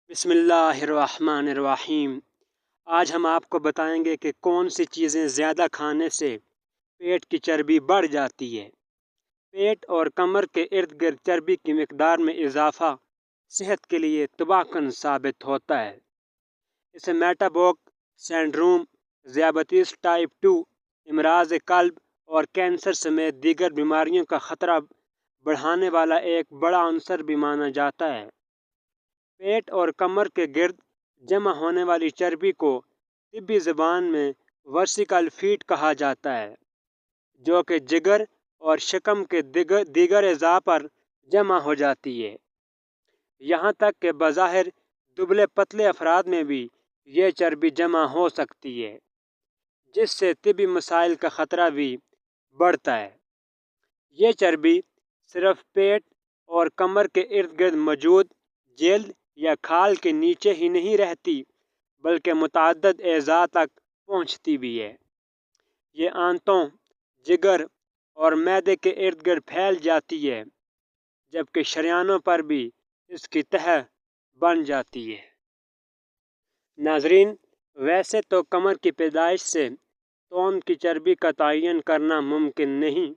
بسم اللہ الرحمن الرحیم۔ آج ہم آپ کو بتائیں گے کہ کون سی چیزیں زیادہ کھانے سے پیٹ کی چربی بڑھ جاتی ہے۔ پیٹ اور کمر کے ارد گرد چربی کی مقدار میں اضافہ صحت کے لیے تباہ کن ثابت ہوتا ہے۔ اسے میٹابولک سنڈروم، ذیابیطس ٹائپ 2، امراض قلب اور کینسر سمیت دیگر بیماریوں کا خطرہ بڑھانے والا ایک بڑا عنصر بھی مانا جاتا ہے۔ پیٹ اور کمر کے گرد جمع ہونے والی چربی کو طبی زبان میں ویسیکل فیٹ کہا جاتا ہے، جو کہ جگر اور شکم کے دیگر اعضاء پر جمع ہو جاتی ہے۔ یہاں تک کہ بظاہر دبلے پتلے افراد میں بھی یہ چربی جمع ہو سکتی ہے، جس سے طبی مسائل کا خطرہ بھی بڑھتا ہے۔ یہ چربی صرف پیٹ اور کمر کے ارد گرد موجود جلد یا کھال کے نیچے ہی نہیں رہتی، بلکہ متعدد اعضاء تک پہنچتی بھی ہے۔ یہ آنتوں، جگر اور معدے کے ارد گرد پھیل جاتی ہے، جبکہ شریانوں پر بھی اس کی تہہ بن جاتی ہے۔ ناظرین، ویسے تو کمر کی پیدائش سے توند کی چربی کا تعین کرنا ممکن نہیں،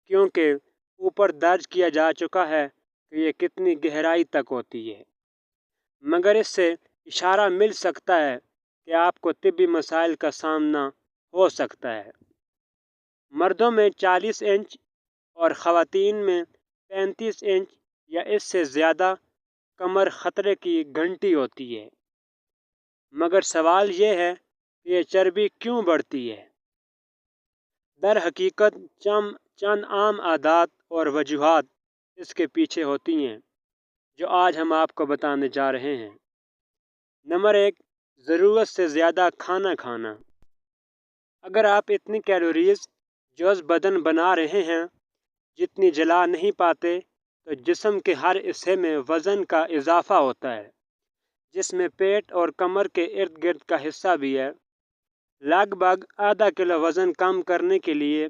کیونکہ اوپر درج کیا جا چکا ہے کہ یہ کتنی گہرائی تک ہوتی ہے، مگر اس سے اشارہ مل سکتا ہے کہ آپ کو طبی مسائل کا سامنا ہو سکتا ہے۔ مردوں میں 40 انچ اور خواتین میں 35 انچ یا اس سے زیادہ کمر خطرے کی گھنٹی ہوتی ہے۔ مگر سوال یہ ہے کہ یہ چربی کیوں بڑھتی ہے؟ در حقیقت چند عام عادات اور وجوہات اس کے پیچھے ہوتی ہیں، جو آج ہم آپ کو بتانے جا رہے ہیں۔ نمبر 1، ضرورت سے زیادہ کھانا کھانا۔ اگر آپ اتنی کیلوریز جوش بدن بنا رہے ہیں جتنی جلا نہیں پاتے، تو جسم کے ہر حصے میں وزن کا اضافہ ہوتا ہے، جس میں پیٹ اور کمر کے ارد گرد کا حصہ بھی ہے۔ لگ بھگ آدھا کلو وزن کم کرنے کے لیے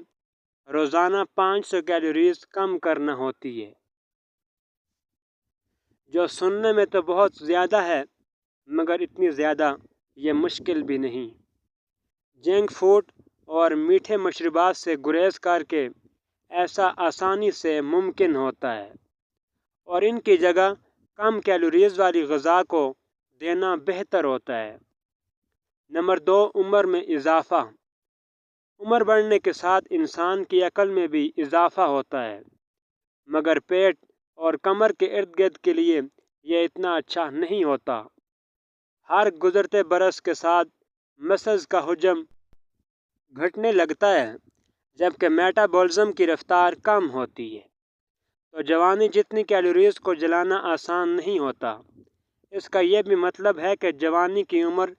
روزانہ 500 کیلوریز کم کرنا ہوتی ہے، جو سننے میں تو بہت زیادہ ہے، مگر اتنی زیادہ یہ مشکل بھی نہیں۔ جنک فوڈ اور میٹھے مشروبات سے گریز کر کے ایسا آسانی سے ممکن ہوتا ہے، اور ان کی جگہ کم کیلوریز والی غذا کو دینا بہتر ہوتا ہے۔ نمبر 2، عمر میں اضافہ۔ عمر بڑھنے کے ساتھ انسان کی عقل میں بھی اضافہ ہوتا ہے، مگر پیٹ اور کمر کے ارد گرد کے لیے یہ اتنا اچھا نہیں ہوتا۔ ہر گزرتے برس کے ساتھ مسلز کا حجم گھٹنے لگتا ہے، جبکہ میٹابولزم کی رفتار کم ہوتی ہے، تو جوانی جتنی کیلوریز کو جلانا آسان نہیں ہوتا۔ اس کا یہ بھی مطلب ہے کہ جوانی کی عمر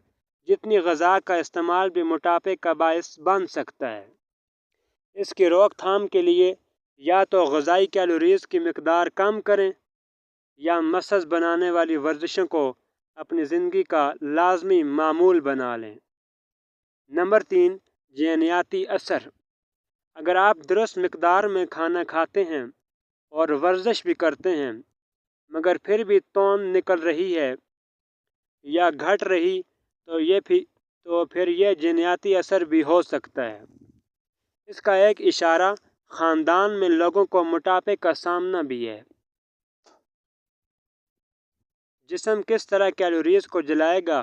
جتنی غذا کا استعمال بھی موٹاپے کا باعث بن سکتا ہے۔ اس کی روک تھام کے لیے یا تو غذائی کیلوریز کی مقدار کم کریں یا مسلز بنانے والی ورزشوں کو اپنی زندگی کا لازمی معمول بنا لیں۔ نمبر 3، جینیاتی اثر۔ اگر آپ درست مقدار میں کھانا کھاتے ہیں اور ورزش بھی کرتے ہیں، مگر پھر بھی توند نکل رہی ہے یا گھٹ رہی، تو پھر یہ جینیاتی اثر بھی ہو سکتا ہے۔ اس کا ایک اشارہ خاندان میں لوگوں کو موٹاپے کا سامنا بھی ہے۔ جسم کس طرح کیلوریز کو جلائے گا،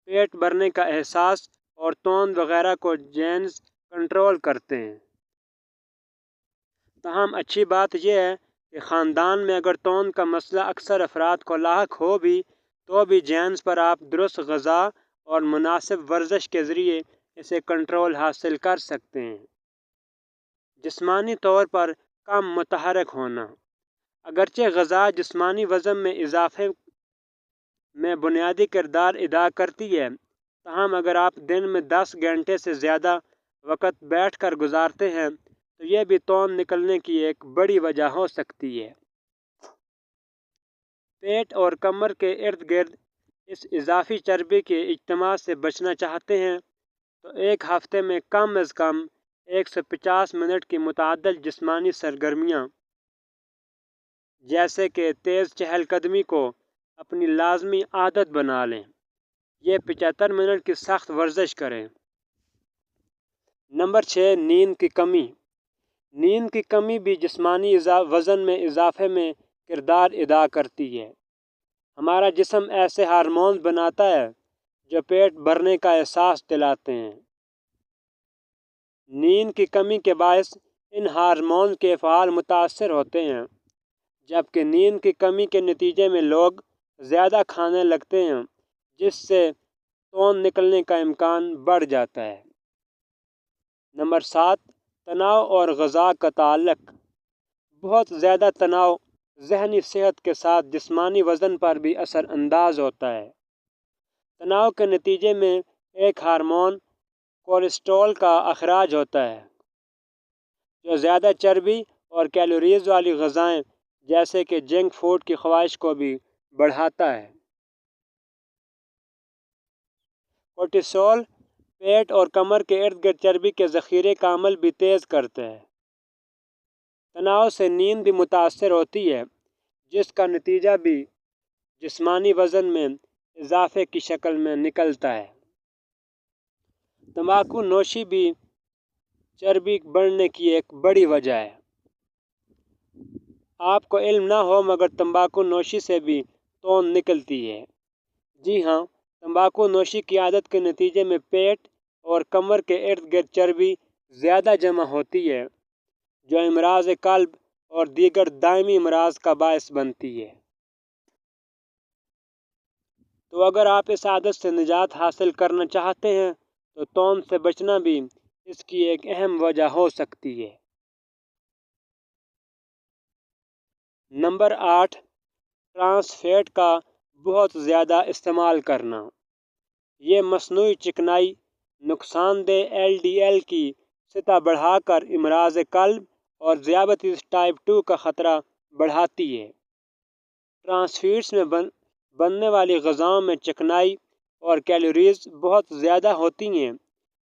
پیٹ بھرنے کا احساس اور توند وغیرہ کو جینز کنٹرول کرتے ہیں۔ تاہم اچھی بات یہ ہے کہ خاندان میں اگر توند کا مسئلہ اکثر افراد کو لاحق ہو بھی، تو بھی جینز پر آپ درست غذا اور مناسب ورزش کے ذریعے اسے کنٹرول حاصل کر سکتے ہیں۔ جسمانی طور پر کم متحرک ہونا۔ اگرچہ غذا جسمانی وزن میں اضافے میں بنیادی کردار ادا کرتی ہے، تاہم اگر آپ دن میں 10 گھنٹے سے زیادہ وقت بیٹھ کر گزارتے ہیں تو یہ بھی توند نکلنے کی ایک بڑی وجہ ہو سکتی ہے۔ پیٹ اور کمر کے ارد گرد اس اضافی چربی کے اجتماع سے بچنا چاہتے ہیں تو ایک ہفتے میں کم از کم 150 منٹ کی متعدد جسمانی سرگرمیاں، جیسے کہ تیز چہل قدمی کو اپنی لازمی عادت بنا لیں۔ یہ 75 منٹ کی سخت ورزش کریں۔ نمبر 6، نیند کی کمی۔ نیند کی کمی بھی جسمانی وزن میں اضافے میں کردار ادا کرتی ہے۔ ہمارا جسم ایسے ہارمونز بناتا ہے جو پیٹ بھرنے کا احساس دلاتے ہیں۔ نیند کی کمی کے باعث ان ہارمونز کے افعال متاثر ہوتے ہیں، جبکہ نیند کی کمی کے نتیجے میں لوگ زیادہ کھانے لگتے ہیں، جس سے توند نکلنے کا امکان بڑھ جاتا ہے۔ نمبر 7، تناؤ اور غذا کا تعلق۔ بہت زیادہ تناؤ ذہنی صحت کے ساتھ جسمانی وزن پر بھی اثر انداز ہوتا ہے۔ تناؤ کے نتیجے میں ایک ہارمون کورٹیسول کا اخراج ہوتا ہے، جو زیادہ چربی اور کیلوریز والی غذائیں جیسے کہ جنک فوڈ کی خواہش کو بھی بڑھاتا ہے۔ کورٹیسول پیٹ اور کمر کے ارد گرد چربی کے ذخیرے کا عمل بھی تیز کرتا ہے۔ تناؤ سے نیند بھی متاثر ہوتی ہے، جس کا نتیجہ بھی جسمانی وزن میں اضافے کی شکل میں نکلتا ہے۔ تمباکو نوشی بھی چربی بڑھنے کی ایک بڑی وجہ ہے۔ آپ کو علم نہ ہو مگر تمباکو نوشی سے بھی توند نکلتی ہے۔ جی ہاں، تمباکو نوشی کی عادت کے نتیجے میں پیٹ اور کمر کے ارد گرد چربی زیادہ جمع ہوتی ہے، جو امراض قلب اور دیگر دائمی امراض کا باعث بنتی ہے۔ تو اگر آپ اس عادت سے نجات حاصل کرنا چاہتے ہیں تو توند سے بچنا بھی اس کی ایک اہم وجہ ہو سکتی ہے۔ نمبر 8، ٹرانس فیٹ کا بہت زیادہ استعمال کرنا۔ یہ مصنوعی چکنائی نقصان دہ LDL کی سطح بڑھا کر امراض قلب اور ذیابیطس ٹائپ 2 کا خطرہ بڑھاتی ہے۔ ٹرانس فیٹس میں بننے والی غذاؤں میں چکنائی اور کیلوریز بہت زیادہ ہوتی ہیں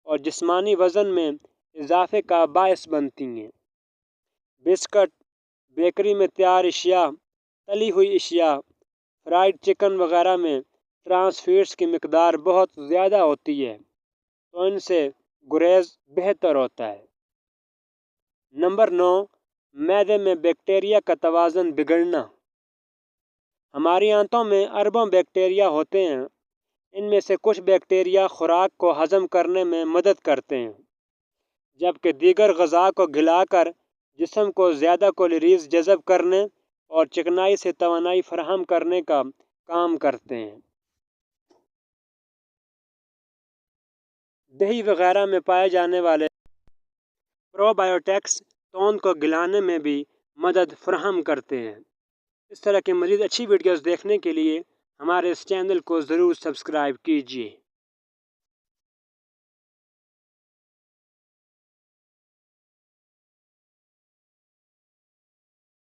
اور جسمانی وزن میں اضافے کا باعث بنتی ہیں۔ بسکٹ، بیکری میں تیار اشیاء، تلی ہوئی اشیاء، فرائیڈ چکن وغیرہ میں ٹرانس فیٹس کی مقدار بہت زیادہ ہوتی ہے، تو ان سے گریز بہتر ہوتا ہے۔ نمبر 9، معدے میں بیکٹیریا کا توازن بگڑنا۔ ہماری آنتوں میں اربوں بیکٹیریا ہوتے ہیں۔ ان میں سے کچھ بیکٹیریا خوراک کو ہضم کرنے میں مدد کرتے ہیں، جبکہ دیگر غذا کو گلا کر جسم کو زیادہ کیلوریز جذب کرنے اور چکنائی سے توانائی فراہم کرنے کا کام کرتے ہیں۔ دہی وغیرہ میں پائے جانے والے پرو بایوٹکس توند کو گلانے میں بھی مدد فراہم کرتے ہیں۔ اس طرح کی مزید اچھی ویڈیوز دیکھنے کے لیے ہمارے اس چینل کو ضرور سبسکرائب کیجیے۔